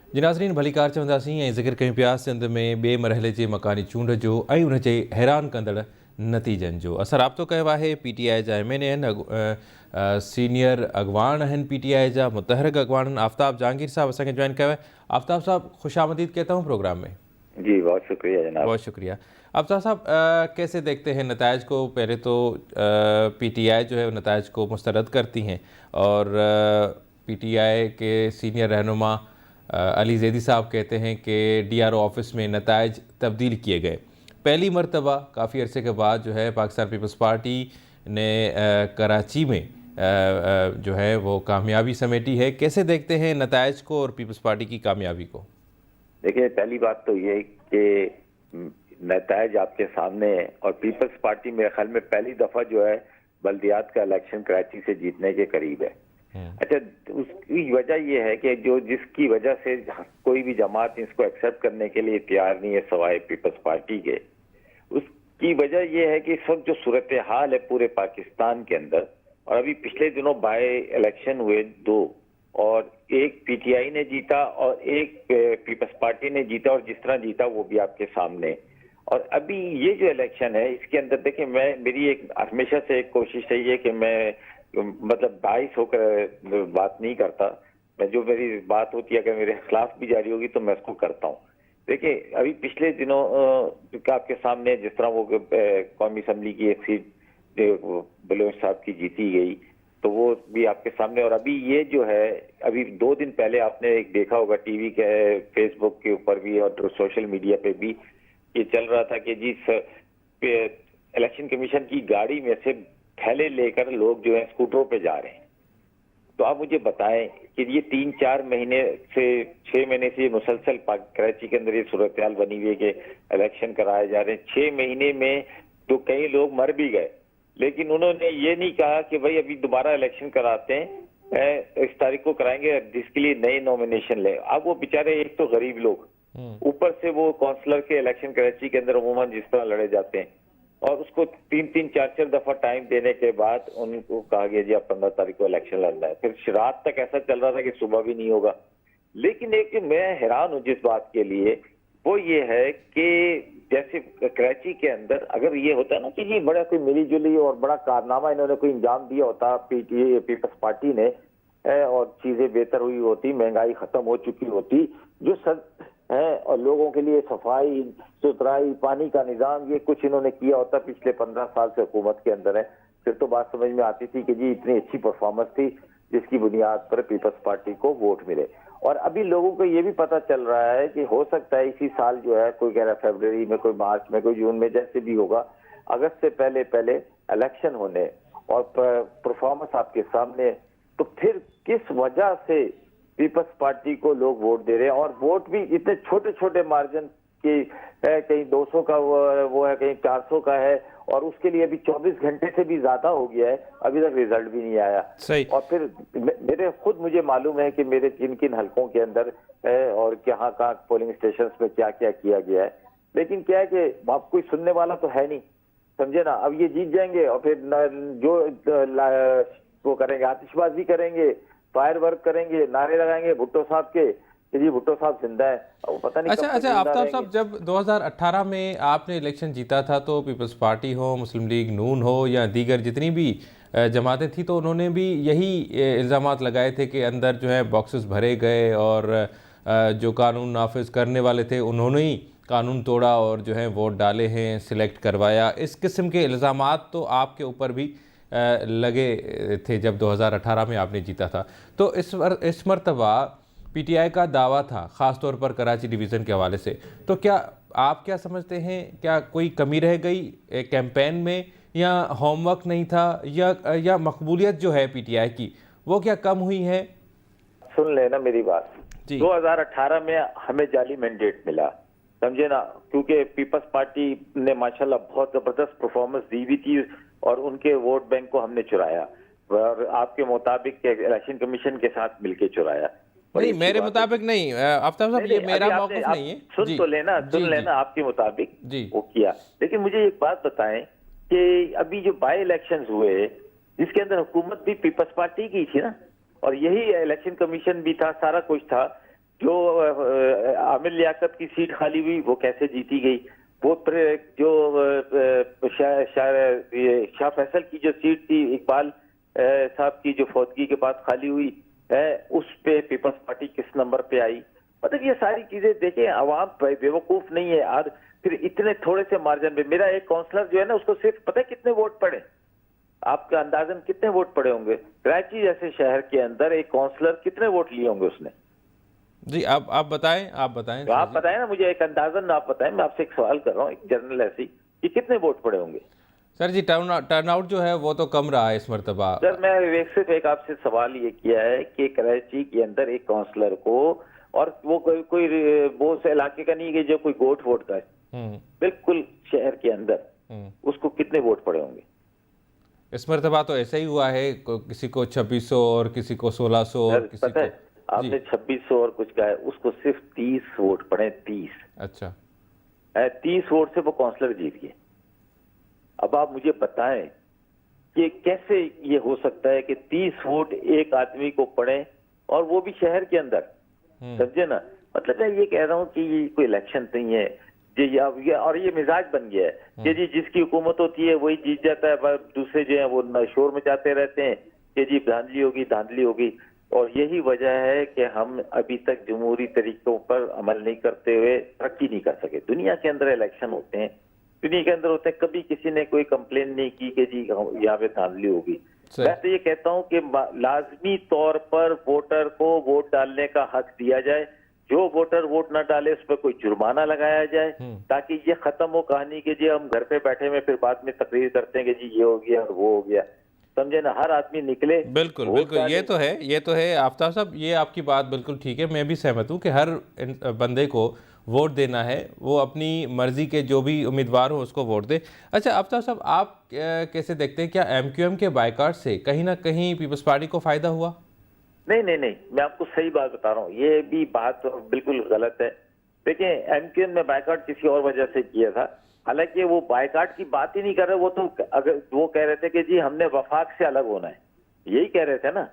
जी नाज़रीन भली कार चवंदासीं ऐं ज़िक्र कयूं पिया सिंध में ॿिए मरहले जे मकानी चूंड जो ऐं उन जे हैरान कंदड़ नतीजनि जो। असां राब्तो कयो आहे PTI जा MNA आहिनि, सीनियर अॻवान आहिनि PTI जा, मुतहरिक अॻवान आहिनि। आफ्ताब जहांगीर साहब असांखे जॉइन कयो आहे। आफ्ताब साहब खुश आमदीद कहता हूँ प्रोग्राम में। जी बहुत शुक्रिया जनाब। बहुत शुक्रिया। आफ्ताब साहब कैसे देखते हैं नतायज को? पहले तो PTI जो है नतायज को मुस्तरद करती हैं और PTI के सीनियर रहनुमा अली ज़ैदी साहब कहते हैं कि DRO ऑफिस में नतायज तब्दील किए गए। पहली मरतबा काफ़ी अरसे के बाद जो है पाकिस्तान पीपल्स पार्टी ने कराची में जो है वो कामयाबी समेटी है। कैसे देखते हैं नतायज को और पीपल्स पार्टी की कामयाबी को? देखिए, पहली बात तो ये कि नतायज आपके सामने है और पीपल्स पार्टी मेरे ख्याल में पहली दफ़ा जो है बल्दियात का इलेक्शन कराची से जीतने के करीब है। अच्छा, उसकी वजह यह है कि जिसकी वजह से कोई भी जमात इसको एक्सेप्ट करने के लिए तैयार नहीं है सवाए पीपल्स पार्टी के, उसकी वजह यह है कि इस वक्त जो सूरत हाल है पूरे पाकिस्तान के अंदर, और अभी पिछले दिनों बाय इलेक्शन हुए 2 और एक PTI ने जीता और एक पीपल्स पार्टी ने जीता, और जिस तरह जीता वो भी आपके सामने। और अभी ये जो इलेक्शन है इसके अंदर देखिए, मेरी एक हमेशा से एक कोशिश रही है कि मैं मतलब बाइस होकर बात नहीं करता। मैं जो मेरी बात होती है अगर मेरे खिलाफ भी जारी होगी तो मैं उसको करता हूँ। देखिए, अभी पिछले दिनों का आपके सामने जिस तरह वो कौमी असम्बली की एक सीट बलोच साहब की जीती गई तो वो भी आपके सामने। और अभी ये जो है अभी 2 दिन पहले आपने एक देखा होगा टीवी के, फेसबुक के ऊपर भी और सोशल मीडिया पे भी ये चल रहा था कि जी इलेक्शन कमीशन की गाड़ी में से थैले लेकर लोग जो है स्कूटरों पे जा रहे हैं। तो आप मुझे बताएं कि ये 3-4 महीने से 6 महीने से मुसलसल कराची के अंदर ये सूरत हाल बनी हुई है कि इलेक्शन कराए जा रहे हैं। 6 महीने में तो कई लोग मर भी गए, लेकिन उन्होंने ये नहीं कहा कि भाई अभी दोबारा इलेक्शन कराते हैं, इस तारीख को कराएंगे जिसके लिए नई नॉमिनेशन ले। अब वो बेचारे एक तो गरीब लोग, ऊपर से वो काउंसलर के इलेक्शन कराची के अंदर अमूमन जिस तरह लड़े जाते हैं, और उसको 3-3, 4-4 दफा टाइम देने के बाद उनको कहा गया जी अब 15 तारीख को इलेक्शन लड़ना है। फिर रात तक ऐसा चल रहा था कि सुबह भी नहीं होगा। लेकिन एक मैं हैरान हूं जिस बात के लिए, वो ये है कि जैसे कराची के अंदर अगर ये होता है ना कि ये बड़ा कोई मिली जुली और बड़ा कारनामा इन्होंने कोई इंजाम दिया होता पीपल्स पार्टी ने, और चीजें बेहतर हुई होती, महंगाई खत्म हो चुकी होती, जो सब है, और लोगों के लिए सफाई सुथराई पानी का निजाम ये कुछ इन्होंने किया होता पिछले 15 साल से हुकूमत के अंदर है, फिर तो बात समझ में आती थी कि जी इतनी अच्छी परफॉर्मेंस थी जिसकी बुनियाद पर पीपल्स पार्टी को वोट मिले। और अभी लोगों को ये भी पता चल रहा है कि हो सकता है इसी साल जो है, कोई कह रहा है फरवरी में, कोई मार्च में, कोई जून में, जैसे भी होगा, अगस्त से पहले इलेक्शन होने और परफॉर्मेंस आपके सामने, तो फिर किस वजह से पीपल्स पार्टी को लोग वोट दे रहे हैं, और वोट भी इतने छोटे छोटे मार्जिन की है, कहीं 200 का वो है, कहीं 400 का है, और उसके लिए अभी 24 घंटे से भी ज्यादा हो गया है, अभी तक रिजल्ट भी नहीं आया। सही। और फिर मुझे मालूम है कि मेरे किन किन हलकों के अंदर है और कहाँ पोलिंग स्टेशन में क्या क्या किया गया है, लेकिन क्या है कि आप कोई सुनने वाला तो है नहीं, समझे ना। अब ये जीत जाएंगे और फिर जो वो करेंगे, आतिशबाजी करेंगे, फायर वर्क करेंगे, नारे लगाएंगे भुट्टो साहब के कि जी भुट्टो साहब जिंदा है, वो पता नहीं। अच्छा आफ्ताब साहब, जब 2018 में आपने इलेक्शन जीता था तो पीपल्स पार्टी हो, मुस्लिम लीग नून हो या दीगर जितनी भी जमातें थी, तो उन्होंने भी यही इल्ज़ामात लगाए थे कि अंदर जो है बॉक्सेस भरे गए और जो कानून नाफिज करने वाले थे उन्होंने ही कानून तोड़ा और जो है वोट डाले हैं, सिलेक्ट करवाया। इस किस्म के इल्ज़ामात तो आपके ऊपर भी लगे थे जब 2018 में आपने जीता था। तो इस मरतबा PTI का दावा था ख़ास तौर पर कराची डिवीज़न के हवाले से, तो क्या आप क्या समझते हैं, क्या कोई कमी रह गई कैंपेन में, या होमवर्क नहीं था, या मकबूलियत जो है PTI की वो क्या कम हुई है? सुन लेना मेरी बात, 2018 में हमें जाली मैंडेट मिला, समझे ना, क्योंकि पीपल्स पार्टी ने माशाल्लाह बहुत जबरदस्त परफॉर्मेंस दी हुई थी और उनके वोट बैंक को हमने चुराया, और आपके मुताबिक इलेक्शन कमीशन के साथ मिलके चुराया। नहीं, मेरे मुताबिक नहीं आफ्ताब साहब, ये मेरा मौक़िफ़ नहीं है। सुन लेना आपके मुताबिक वो किया। लेकिन मुझे एक बात बताएं कि अभी जो बाय इलेक्शंस हुए जिसके अंदर हुकूमत भी पीपल्स पार्टी की थी ना, और यही इलेक्शन कमीशन भी था, सारा कुछ था, جو عامر لیاقت کی سیٹ خالی ہوئی وہ کیسے جیتی گئی، وہ جو شاہ فیصل کی جو سیٹ تھی اقبال صاحب کی جو فوتگی کے بعد خالی ہوئی اس پہ پیپلز پارٹی کس نمبر پہ آئی. مطلب یہ ساری چیزیں دیکھیں، عوام بے وقوف نہیں ہے. اور پھر اتنے تھوڑے سے مارجن پہ میرا ایک کونسلر جو ہے نا اس کو صرف پتہ ہے کتنے ووٹ پڑے، آپ کا اندازاً کتنے ووٹ پڑے ہوں گے؟ کراچی جیسے شہر کے اندر ایک کونسلر کتنے ووٹ لیے ہوں گے اس نے؟ جی آپ بتائیں. آپ بتائیں نا مجھے، ایک اندازاً آپ بتائیں. میں آپ سے ایک سوال کر رہا ہوں، ایک جنرل ایسی کہ کتنے ووٹ پڑے ہوں گے؟ سر جی ٹرن آؤٹ جو ہے وہ تو کم رہا ہے اس مرتبہ. سر میں صرف ایک آپ سے سوال یہ کیا ہے کہ کراچی کے اندر ایک کونسلر کو، اور وہ کوئی وہ اس علاقے کا نہیں کہ جو کوئی گوٹ ووٹ کا ہے، بالکل شہر کے اندر اس کو کتنے ووٹ پڑے ہوں گے؟ اس مرتبہ تو ایسا ہی ہوا ہے، کسی کو 2600 اور کسی کو 1600 اور کسی کو آپ نے 2600 اور کچھ کہا ہے، اس کو صرف 30 ووٹ پڑے. 30. اچھا 30 ووٹ سے وہ کونسلر جیت گئے. اب آپ مجھے بتائیں کہ کیسے یہ ہو سکتا ہے کہ 30 ووٹ ایک آدمی کو پڑے اور وہ بھی شہر کے اندر. سمجھے نا؟ مطلب میں یہ کہہ رہا ہوں کہ یہ کوئی الیکشن نہیں ہے جی. اور یہ مزاج بن گیا ہے کہ جی جس کی حکومت ہوتی ہے وہی جیت جاتا ہے، دوسرے جو ہیں وہ شور مچاتے رہتے ہیں کہ جی دھاندلی ہوگی دھاندلی ہوگی. اور یہی وجہ ہے کہ ہم ابھی تک جمہوری طریقوں پر عمل نہیں کرتے ہوئے ترقی نہیں کر سکے. دنیا کے اندر الیکشن ہوتے ہیں، دنیا کے اندر ہوتے ہیں، کبھی کسی نے کوئی کمپلین نہیں کی کہ جی یہاں پہ دھاندلی ہوگی. میں تو یہ کہتا ہوں کہ لازمی طور پر ووٹر کو ووٹ ڈالنے کا حق دیا جائے. جو ووٹر ووٹ نہ ڈالے اس پہ کوئی جرمانہ لگایا جائے تاکہ یہ ختم ہو کہانی کہ جی ہم گھر پہ بیٹھے میں پھر بعد میں تقریر کرتے ہیں کہ جی یہ ہو گیا اور وہ ہو گیا. سمجھے نا؟ ہر آدمی نکلے. بالکل یہ تو ہے آفتاب صاحب، یہ آپ کی بات بالکل ٹھیک ہے. میں بھی سہمت ہوں کہ ہر بندے کو ووٹ دینا ہے، وہ اپنی مرضی کے جو بھی امیدوار ہو اس کو ووٹ دے. اچھا آفتاب صاحب، آپ کیسے دیکھتے ہیں، کیا ایم کیو ایم کے بائیکاٹ سے کہیں نہ کہیں پیپلز پارٹی کو فائدہ ہوا؟ نہیں، میں آپ کو صحیح بات بتا رہا ہوں، یہ بھی بات بالکل غلط ہے. دیکھیں ایم کیو ایم نے بائیکاٹ کسی اور وجہ سے کیا تھا، حالانکہ وہ بائیکاٹ کی بات ہی نہیں کر رہے. وہ تو اگر وہ کہہ رہے تھے کہ جی ہم نے وفاق سے الگ ہونا ہے، یہی کہہ رہے تھے نا.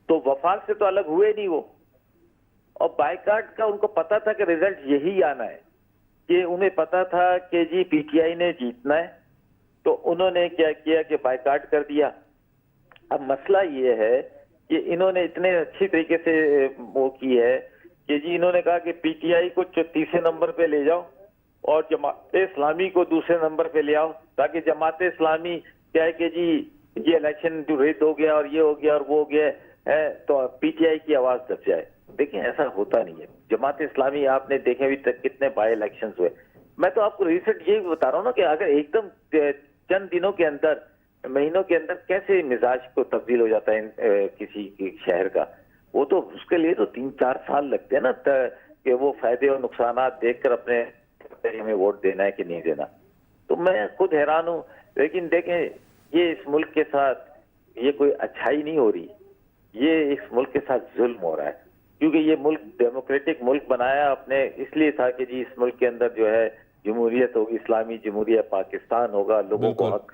تو وفاق سے تو الگ ہوئے نہیں وہ. اور بائیکاٹ کا ان کو پتا تھا کہ ریزلٹ یہی آنا ہے، کہ انہیں پتا تھا کہ جی پی ٹی آئی نے جیتنا ہے، تو انہوں نے کیا کیا کہ بائیکاٹ کر دیا. اب مسئلہ یہ ہے کہ انہوں نے اتنے اچھی طریقے سے وہ کی ہے کہ جی انہوں نے کہا کہ پی ٹی آئی کو 34 نمبر پہ لے جاؤ اور جماعت اسلامی کو دوسرے نمبر پہ لے آؤ، تاکہ جماعت اسلامی کیا ہے کہ جی یہ الیکشن جو رد ہو گیا اور یہ ہو گیا اور وہ ہو گیا ہے تو پی ٹی آئی کی آواز دب جائے. دیکھیں ایسا ہوتا نہیں ہے. جماعت اسلامی آپ نے دیکھے ابھی تک کتنے بائی الیکشنز ہوئے. میں تو آپ کو ریسنٹ یہ بتا رہا ہوں نا کہ اگر ایک دم چند دنوں کے اندر، مہینوں کے اندر کیسے مزاج کو تبدیل ہو جاتا ہے کسی شہر کا، وہ تو اس کے لیے تو 3-4 سال لگتے ہیں نا کہ وہ فائدے اور نقصانات دیکھ کر اپنے میں ووٹ دینا ہے کہ نہیں دینا. تو میں خود حیران ہوں. لیکن دیکھیں یہ اس ملک کے ساتھ یہ کوئی اچھائی نہیں ہو رہی، یہ اس ملک کے ساتھ ظلم ہو رہا ہے. کیونکہ یہ ملک ڈیموکریٹک ملک بنایا اپنے اس لیے تھا کہ جی اس ملک کے اندر جو ہے جمہوریت ہوگی، اسلامی جمہوریہ پاکستان ہوگا، لوگوں کو حق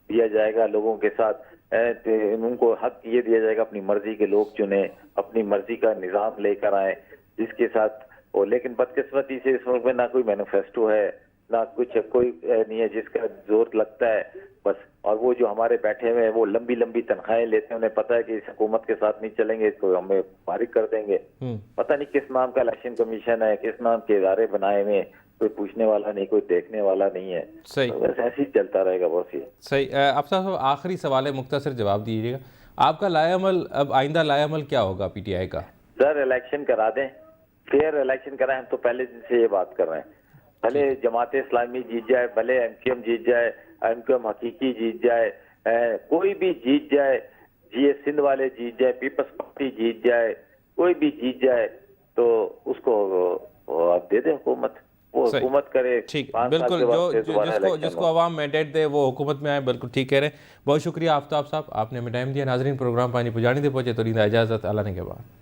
دیا جائے گا، لوگوں کے ساتھ ان کو حق یہ دیا جائے گا اپنی مرضی کے لوگ چنیں، اپنی مرضی کا نظام لے کر آئیں جس کے ساتھ وہ. لیکن بدقسمتی سے اس ملک میں نہ کوئی مینیفیسٹو ہے، نہ کچھ کوئی نہیں ہے جس کا زور لگتا ہے بس. اور وہ جو ہمارے بیٹھے ہوئے ہیں وہ لمبی لمبی تنخواہیں لیتے ہیں، انہیں پتہ ہے کہ اس حکومت کے ساتھ نہیں چلیں گے تو ہمیں فارغ کر دیں گے. پتہ نہیں کس نام کا الیکشن کمیشن ہے، کس نام کے ادارے بنائے ہوئے، کوئی پوچھنے والا نہیں، کوئی دیکھنے والا نہیں ہے. صحیح، بس ایسے ہی چلتا رہے گا. بہت صحیح. آفتاب صاحب آخری سوال ہے، مختصر جواب دیجیے گا. آپ کا لائے عمل، اب آئندہ لائے عمل کیا ہوگا پی ٹی آئی کا؟ سر الیکشن کرا دیں، فیئر الیکشن کرائیں. ہم تو پہلے دن سے یہ بات کر رہے ہیں. بھلے جماعت اسلامی جیت جائے، بھلے ایم کیو ایم جیت جائے، ایم کیو ایم حقیقی جیت جائے، کوئی بھی جیت جائے، جی اے سندھ والے جیت جائے، پیپلز پارٹی جیت جائے، کوئی بھی جیت جائے تو اس کو آپ دے دیں حکومت، وہ حکومت کرے. ٹھیک، بالکل. جس کو عوام مینڈیٹ دے وہ حکومت میں آئے. بالکل ٹھیک کہہ رہے ہیں. بہت شکریہ آفتاب صاحب، آپ نے ہمیں ٹائم دیا. ناظرین پروگرام پانی پجانی دے پہنچے تو لیندہ اجازت. اللہ نے کے بعد.